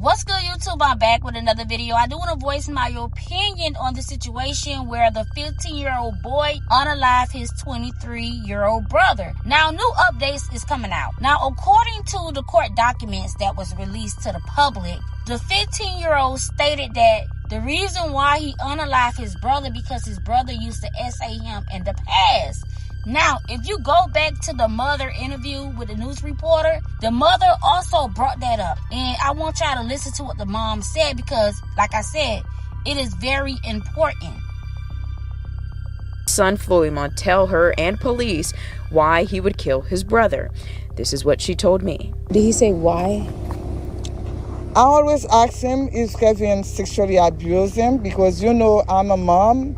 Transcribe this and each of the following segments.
What's good, YouTube? I'm back with another video. I do want to voice my opinion on the situation where the 15-year-old boy unalived his 23-year-old brother. Now, new updates is coming out. Now, according to the court documents that was released to the public, the 15-year-old stated that the reason why he unalived his brother because his brother used to SA him in the past. Now, if you go back to the mother interview with the news reporter, the mother also brought that up. And I want y'all to listen to what the mom said because, like I said, it is very important. Son Floymont tell her and police why he would kill his brother. This is what she told me. Did he say why? I always ask him if Kevin sexually abused him because, you know, I'm a mom.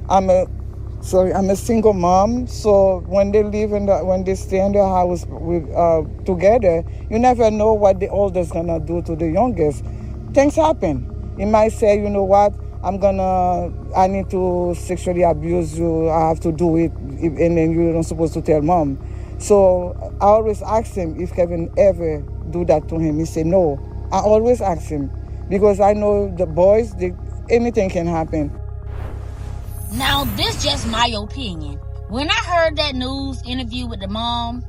I'm a single mom, so when they when they stay in the house together, you never know what the oldest gonna do to the youngest. Things happen. He might say, you know what, I need to sexually abuse you, I have to do it, and then you're not supposed to tell mom. So I always ask him if Kevin ever do that to him. He say no. I always ask him because I know the boys, anything can happen. Now, this just my opinion. When I heard that news interview with the mom,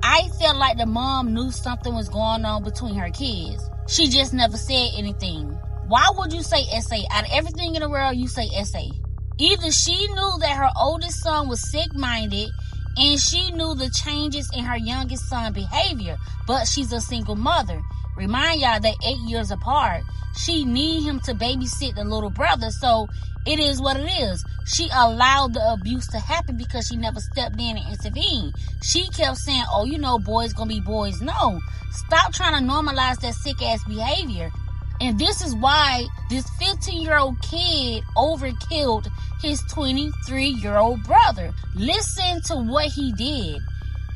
I felt like the mom knew something was going on between her kids. She just never said anything. Why would you say SA? Out of everything in the world, you say SA. Either she knew that her oldest son was sick-minded and she knew the changes in her youngest son's behavior, but she's a single mother. Remind y'all they're 8 years apart. She need him to babysit the little brother, so it is what it is. She allowed the abuse to happen because she never stepped in and intervened. She kept saying, oh, you know, boys gonna be boys. No, stop trying to normalize that sick-ass behavior. And this is why this 15-year-old kid overkilled his 23-year-old brother. Listen to what he did.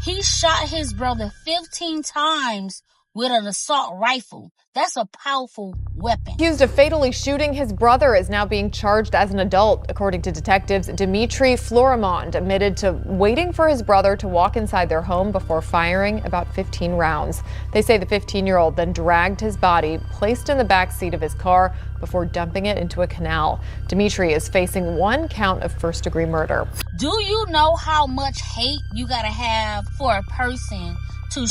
He shot his brother 15 times with an assault rifle. That's a powerful weapon. Accused of fatally shooting his brother is now being charged as an adult. According to detectives, Dimitri Florimond admitted to waiting for his brother to walk inside their home before firing about 15 rounds. They say the 15-year-old then dragged his body, placed in the back seat of his car before dumping it into a canal. Dimitri is facing 1 count of first-degree murder. Do you know how much hate you gotta have for a person to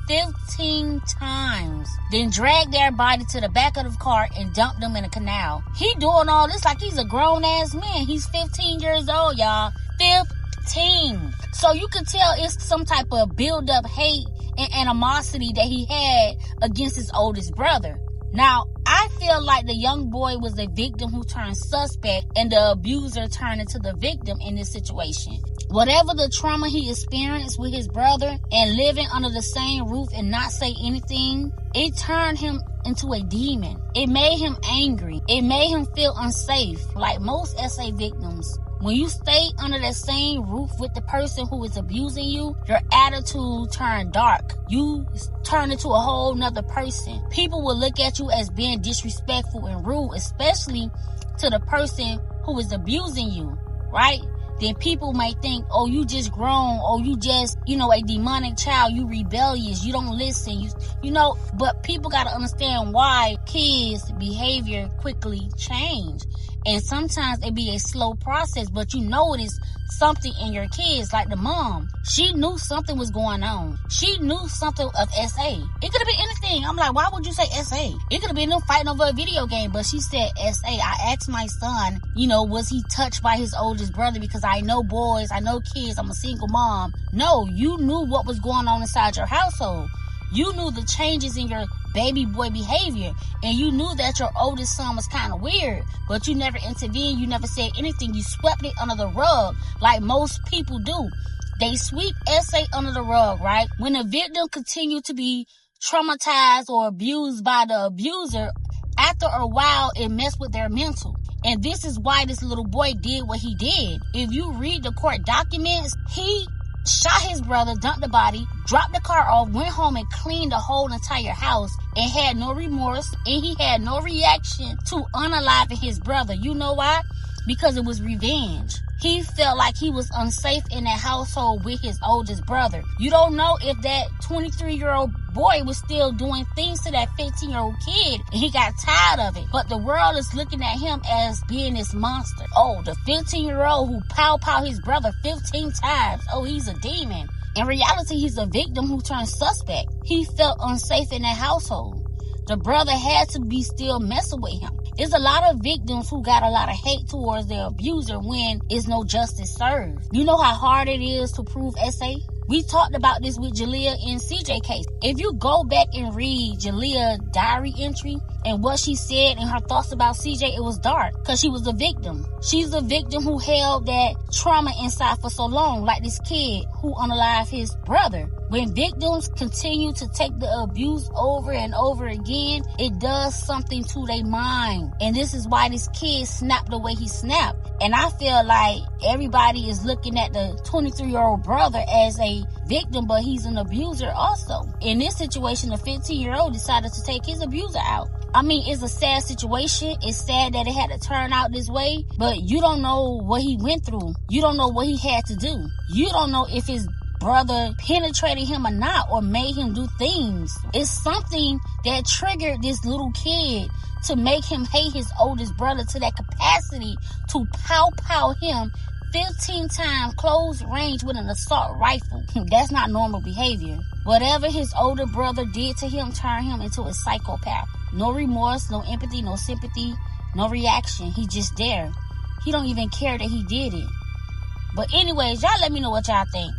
15 times, then drag their body to the back of the car and dump them in a canal? He doing all this like he's a grown-ass man. He's 15 years old, y'all. 15. So you can tell it's some type of build-up hate and animosity that he had against his oldest brother. Now, I feel like the young boy was a victim who turned suspect and the abuser turned into the victim in this situation. Whatever the trauma he experienced with his brother and living under the same roof and not say anything, it turned him into a demon. It made him angry. It made him feel unsafe. Like most SA victims, when you stay under that same roof with the person who is abusing you, your attitude turned dark. You turn into a whole nother person. People will look at you as being disrespectful and rude, especially to the person who is abusing you, right? Then people may think, oh, you just grown, oh, you just, a demonic child, you rebellious, you don't listen, but people got to understand why kids' behavior quickly change. And sometimes it be a slow process, but you notice something in your kids, like the mom. She knew something was going on. She knew something of SA. It could have been anything. I'm like, why would you say SA? It could have been them fighting over a video game, but she said SA. I asked my son, was he touched by his oldest brother? Because I know boys, I know kids, I'm a single mom. No, you knew what was going on inside your household. You knew the changes in your baby boy behavior, and you knew that your oldest son was kind of weird, but you never intervened. You never said anything. You swept it under the rug like most people do. They sweep SA under the rug, right? When a victim continues to be traumatized or abused by the abuser, after a while it messed with their mental. And this is why this little boy did what he did. If you read the court documents, he shot his brother, dumped the body, dropped the car off, went home and cleaned the whole entire house and had no remorse, and he had no reaction to unaliving his brother. You know why? Because it was revenge. He felt like he was unsafe in that household with his oldest brother. You don't know if that 23-year-old boy was still doing things to that 15-year-old kid, and he got tired of it. But the world is looking at him as being this monster. Oh, the 15-year-old who pow his brother 15 times. Oh, he's a demon. In reality, he's a victim who turned suspect. He felt unsafe in that household. The brother had to be still messing with him. There's a lot of victims who got a lot of hate towards their abuser when is no justice served. You know how hard it is to prove SA? We talked about this with Jalea in CJ case. If you go back and read Jalea's diary entry and what she said and her thoughts about CJ, it was dark because she was a victim. She's a victim who held that trauma inside for so long, like this kid who unalived his brother. When victims continue to take the abuse over and over again, it does something to their mind. And this is why this kid snapped the way he snapped. And I feel like everybody is looking at the 23-year-old brother as a victim, but he's an abuser also. In this situation, the 15-year-old decided to take his abuser out. I mean, it's a sad situation. It's sad that it had to turn out this way, but you don't know what he went through. You don't know what he had to do. You don't know if his brother penetrated him or not, or made him do things. It's something that triggered this little kid to make him hate his oldest brother to that capacity to pow him 15 times close range with an assault rifle. That's not normal behavior. Whatever his older brother did to him turned him into a psychopath. No remorse, no empathy, no sympathy, no reaction. He just there. He don't even care that he did it. But anyways, y'all let me know what y'all think.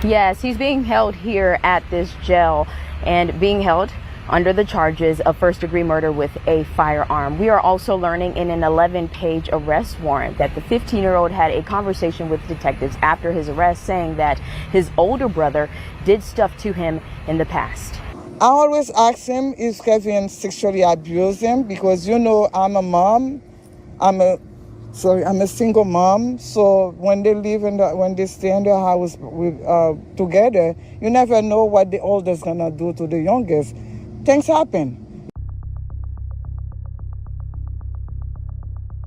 Yes, he's being held here at this jail and being held under the charges of first-degree murder with a firearm. We are also learning in an 11-page arrest warrant that the 15-year-old had a conversation with detectives after his arrest, saying that his older brother did stuff to him in the past. I always ask him if Kevin sexually abused him because, you know, I'm a mom. I'm a single mom. So when they when they stay in the house together, you never know what the oldest gonna do to the youngest. Things happen.